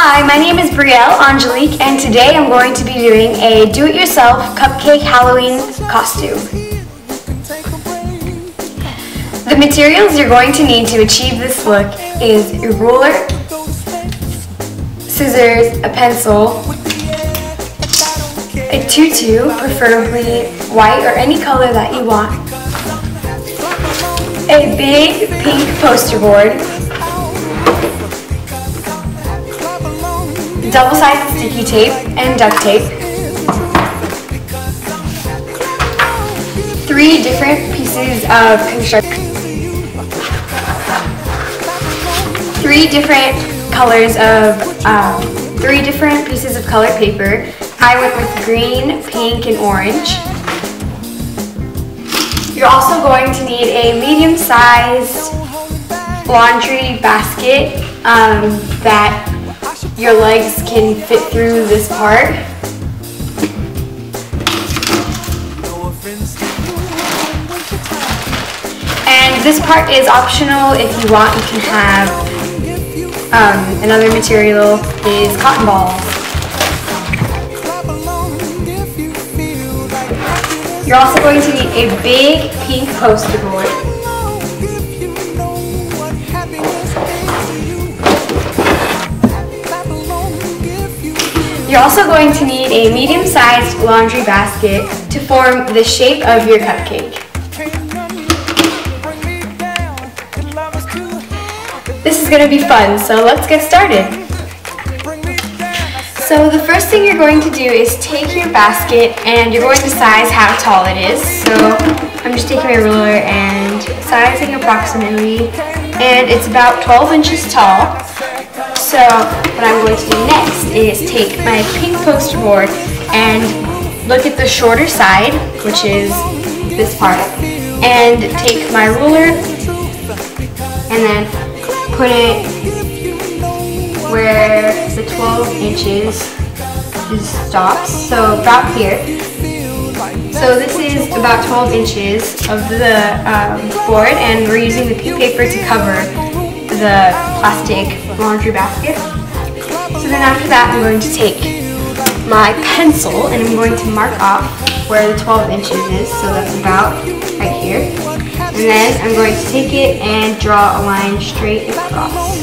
Hi, my name is Brielle Angelique, and today I'm going to be doing a do-it-yourself cupcake Halloween costume. The materials you're going to need to achieve this look is a ruler, scissors, a pencil, a tutu, preferably white or any color that you want, a big pink poster board, double-sided sticky tape and duct tape, 3 different pieces of construction, 3 different colors of 3 different pieces of colored paper. I went with green, pink, and orange. You're also going to need a medium-sized laundry basket that your legs can fit through this part. And this part is optional. If you want, you can have another material is cotton balls. You're also going to need a big pink poster board. You're also going to need a medium-sized laundry basket to form the shape of your cupcake. This is going to be fun, so let's get started. So the first thing you're going to do is take your basket and you're going to size how tall it is. So I'm just taking my ruler and sizing approximately, and it's about 12 inches tall. So what I'm going to do next is take my pink poster board and look at the shorter side, which is this part, and take my ruler and then put it where the 12 inches stops, so about here. So this is about 12 inches of the board, and we're using the pink paper to cover the plastic laundry basket. So then after that, I'm going to take my pencil and I'm going to mark off where the 12 inches is, so that's about right here. And then I'm going to take it and draw a line straight across.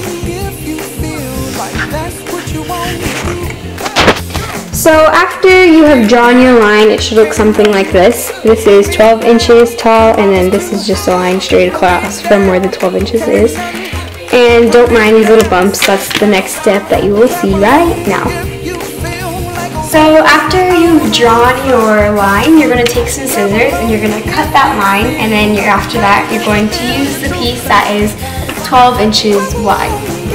So after you have drawn your line, it should look something like this. This is 12 inches tall, and then this is just a line straight across from where the 12 inches is. And don't mind these little bumps, that's the next step that you will see right now. So after you've drawn your line, you're going to take some scissors and you're going to cut that line, and then after that you're going to use the piece that is 12 inches wide.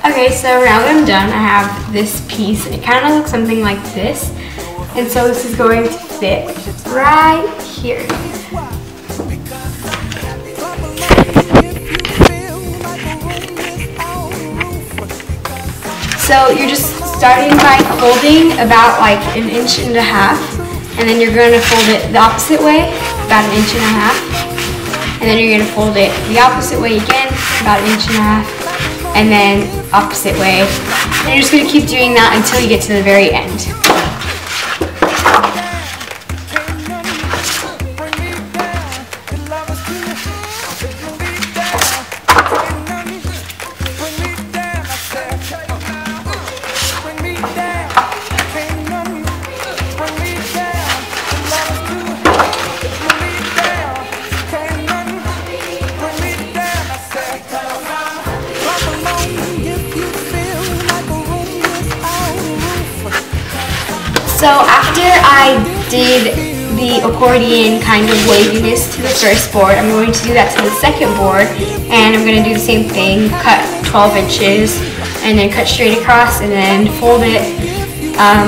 Okay, so now that I'm done, I have this piece. It kind of looks something like this. And so this is going to fit right here. So you're just starting by folding about like 1.5 inches, and then you're going to fold it the opposite way, about 1.5 inches. And then you're going to fold it the opposite way again, about 1.5 inches. And then opposite way. And you're just going to keep doing that until you get to the very end. So after I did the accordion kind of waviness to the first board, I'm going to do that to the second board, and I'm going to do the same thing, cut 12 inches, and then cut straight across, and then fold it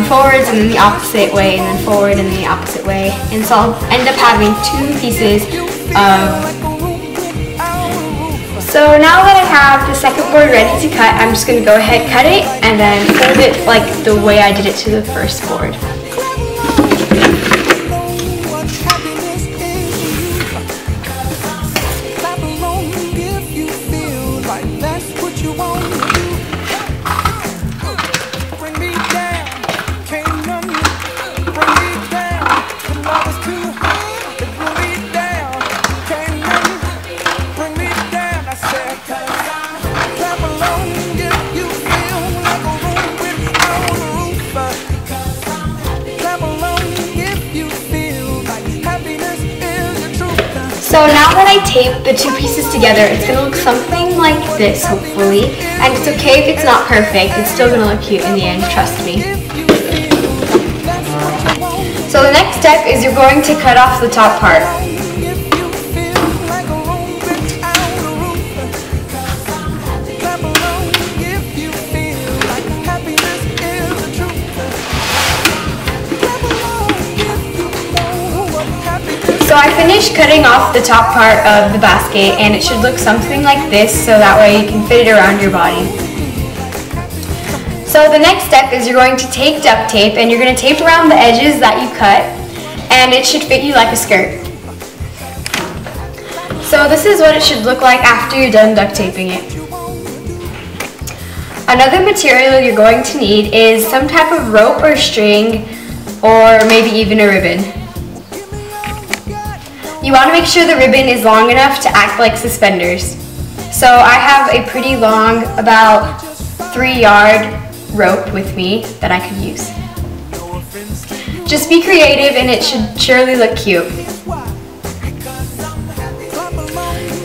forwards and then the opposite way, and then forward and then the opposite way. And so I'll end up having 2 pieces of... So now that I have the second board ready to cut, I'm just going to go ahead, cut it, and then fold it like the way I did it to the first board. So now that I tape the 2 pieces together, it's going to look something like this, hopefully. And it's okay if it's not perfect, it's still going to look cute in the end, trust me. So the next step is you're going to cut off the top part. So I finished cutting off the top part of the basket, and it should look something like this, so that way you can fit it around your body. So the next step is you're going to take duct tape, and you're going to tape around the edges that you cut, and it should fit you like a skirt. So this is what it should look like after you're done duct taping it. Another material you're going to need is some type of rope or string, or maybe even a ribbon. You want to make sure the ribbon is long enough to act like suspenders. So I have a pretty long, about 3-yard rope with me that I could use. Just be creative and it should surely look cute.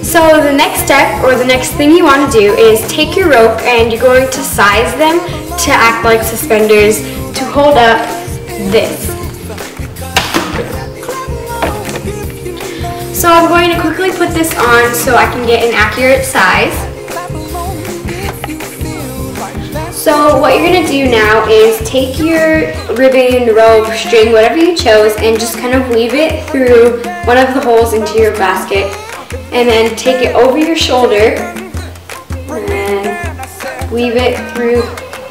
So the next step, or the next thing you want to do, is take your rope and you're going to size them to act like suspenders to hold up this. So I'm going to quickly put this on so I can get an accurate size. So what you're going to do now is take your ribbon, rope, string, whatever you chose, and just kind of weave it through one of the holes into your basket. And then take it over your shoulder and weave it through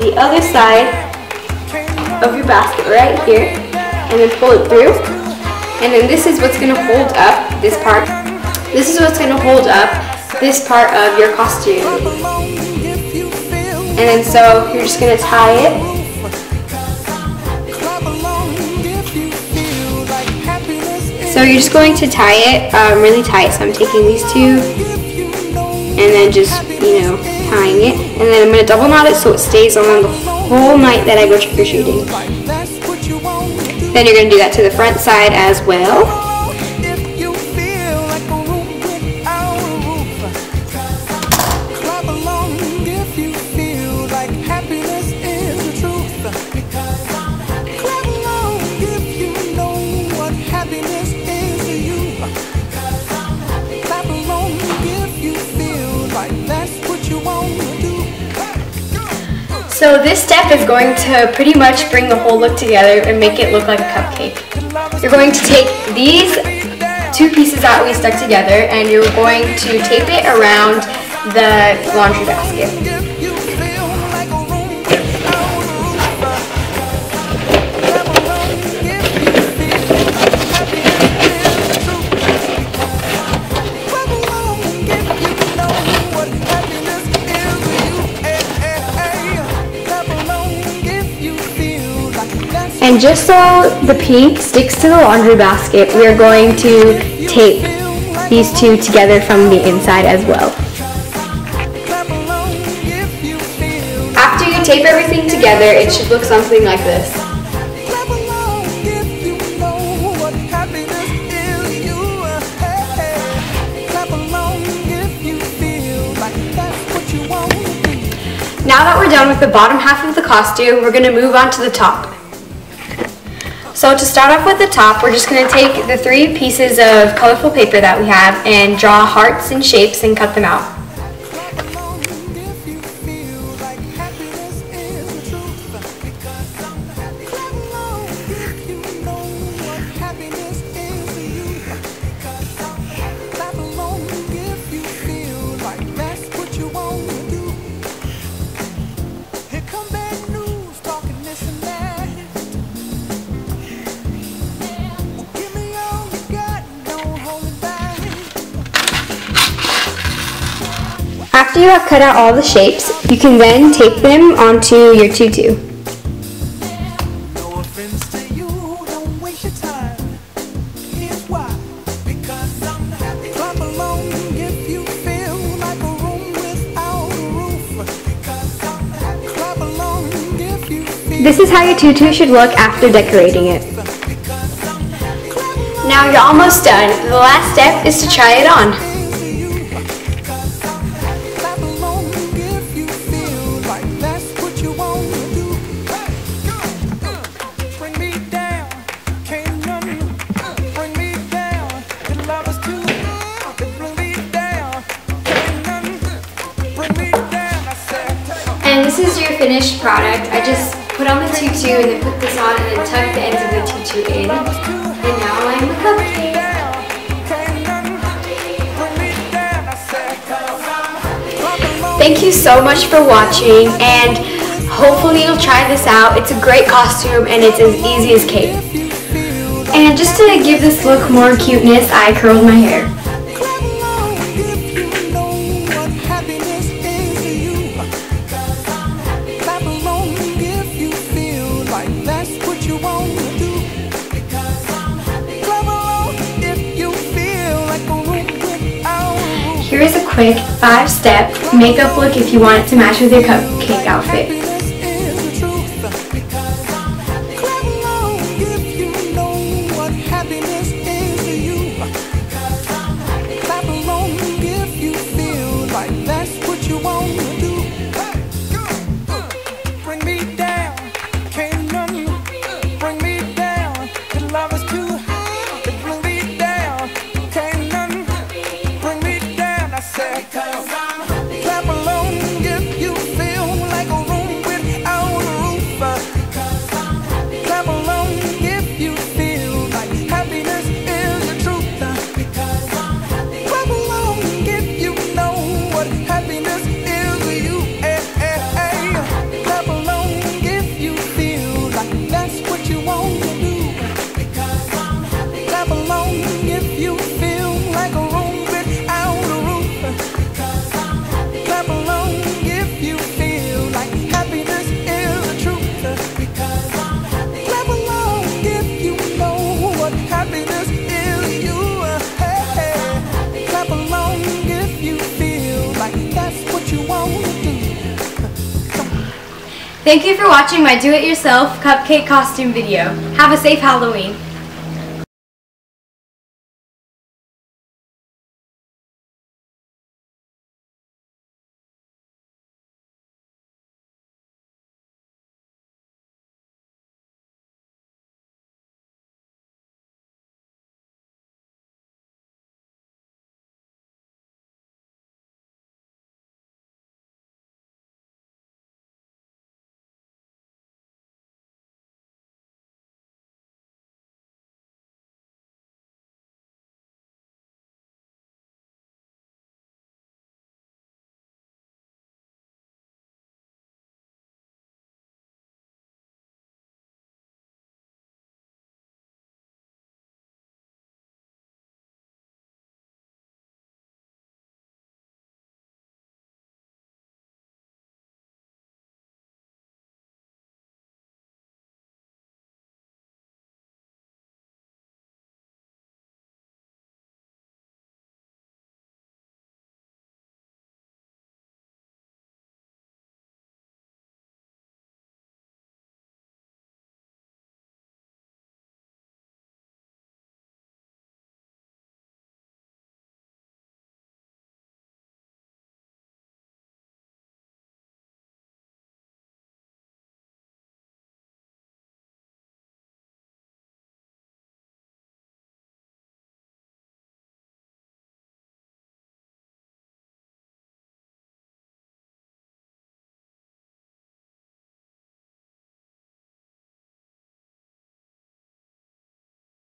the other side of your basket right here, and then pull it through. And then this is what's going to hold up this part. This is what's going to hold up this part of your costume. And then so you're just going to tie it. So you're just going to tie it really tight. So I'm taking these 2 and then just, tying it. And then I'm going to double knot it so it stays on the whole night that I go trick-or-treating. Then you're going to do that to the front side as well. So this step is going to pretty much bring the whole look together and make it look like a cupcake. You're going to take these 2 pieces that we stuck together and you're going to tape it around the laundry basket. And just so the pink sticks to the laundry basket, we are going to tape these 2 together from the inside as well. After you tape everything together, it should look something like this. Now that we're done with the bottom half of the costume, we're going to move on to the top. So to start off with the top, we're just going to take the 3 pieces of colorful paper that we have and draw hearts and shapes and cut them out. After you have cut out all the shapes, you can then tape them onto your tutu. This is how your tutu should look after decorating it. Now you're almost done. The last step is to try it on. And this is your finished product. I just put on the tutu and then put this on and then tuck the ends of the tutu in. And now I'm the cupcake. Thank you so much for watching, and hopefully you'll try this out. It's a great costume and it's as easy as cake. And just to give this look more cuteness, I curled my hair. Here is a quick 5-step makeup look if you want it to match with your cupcake outfit. Thank you for watching my do-it-yourself cupcake costume video. Have a safe Halloween.